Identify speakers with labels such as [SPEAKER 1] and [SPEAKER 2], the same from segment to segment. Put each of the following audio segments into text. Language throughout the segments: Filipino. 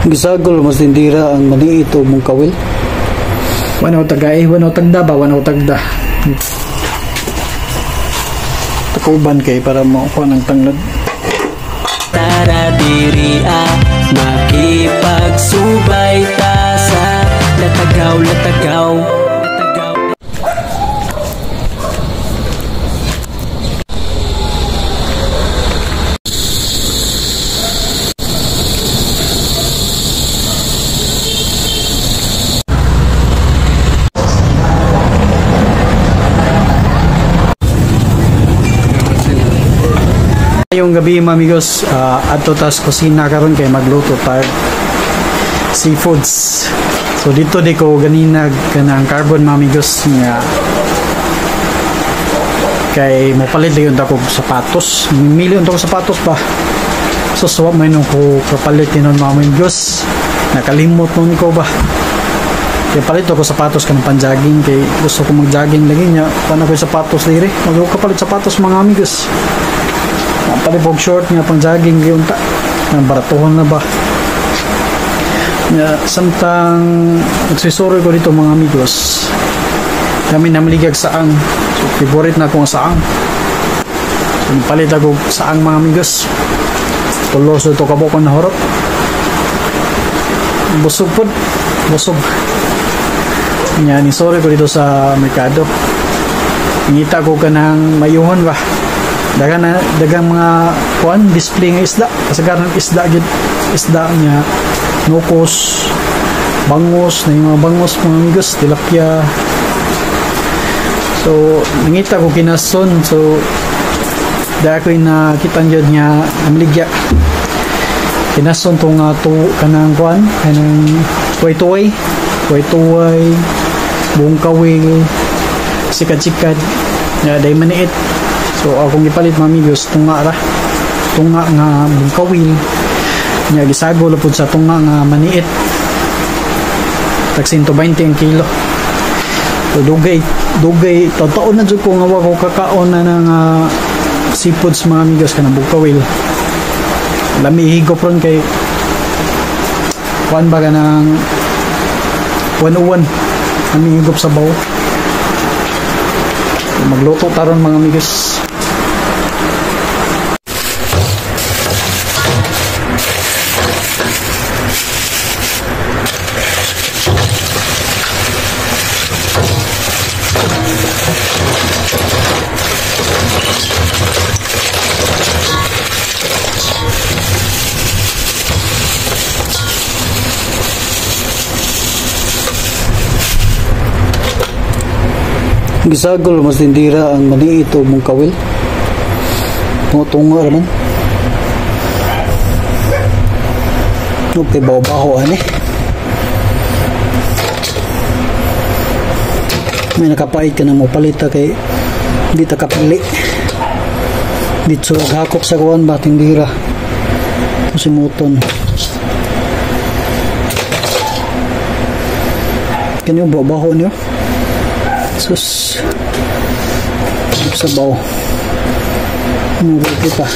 [SPEAKER 1] Gisagol mas tindira ang mani ito mong kawil.
[SPEAKER 2] Wanaw tagay, wanaw tagda ba, wanaw tagda.
[SPEAKER 1] Takuban kay para makuha ng tanglad.
[SPEAKER 3] Tara diri makipagsubay ta sa latagaw.
[SPEAKER 1] Yung gabi amigos, adto tas kusina karon kay magluto tag seafoods. So dito di ko ganina kanang carbon amigos nga kay mopalit dayon ako sapatos. Mimili unta ko sapatos pa. So suwa man ko kapalit tinon amigos. Nakalimot nun ko ba. Kaya palit ako sapatos kanang panjogging kay gusto ko mag-jogging lagi nya. Paano ko sapatos dire? Magkapalit sapatos mga amigos. Palibog short nga pang jogging yung ta ng baratuhon na ba samtang nagsisuri ko dito mga amigos kami namaligag saang so favorite na akong saang so palit ako saang mga amigos tulos ito kabo ko na horot busog nga nisuri ko dito sa merkado ngita ko ka ng mayuhon ba dagang mga display ng isda kasagaran isda niya nukos bangus na yung mga bangus mga amigos tilapia so nangita ko kinason so dahil ko nakita nyo niya amaligya kinason to nga to kanang kanang tuway buong kawil sikad dahil maniit. So akong ipalit mga amigos tunga nga bungkawil nya gisago lapud sa tunga nga maniit tag 120 ang kilo. So dugay taon na jud ko nga wa ko kakaon na ng seafoods mga amigos kanang bungkawil. Lami higop ron kay kuan ba kanang 101 lami higop sa bawo. Magluto taron mga amigos.
[SPEAKER 2] Gisagol mas tindira ang mani ito mong kawil. Tunga raman. Okay, baho-baho ani. May nakapait ka na mo palita kay di ta kapili. Dito hakop sa kuwan ba tindira. Musimuton. Kanyo baho niyo. Sus sabaw nunggu kita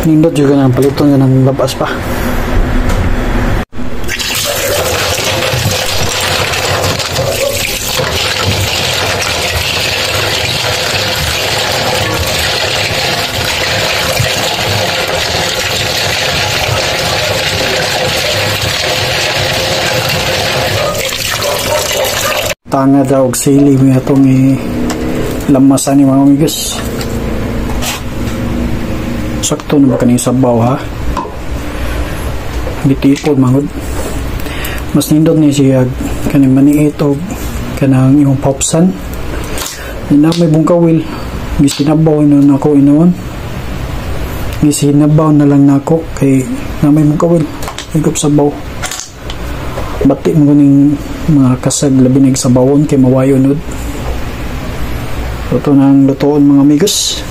[SPEAKER 2] nindot juga ng paliton ng labas pa tanga daw og sili mo itong lamasan ni mga amigos. Sakto na ba kaning sabaw ha? Bitipod mangod. Mas nindot ni siya kaning maniit og kanang yung popsan. Na may bungkawil. Gisinabaw na ako inuon. Gisinabaw na lang nako kay na may bungkawil. Higop sabaw. Bati mo ganing mga kasag labi nag sabawon kay mawayo nod. Ito nang lutoon mga amigos.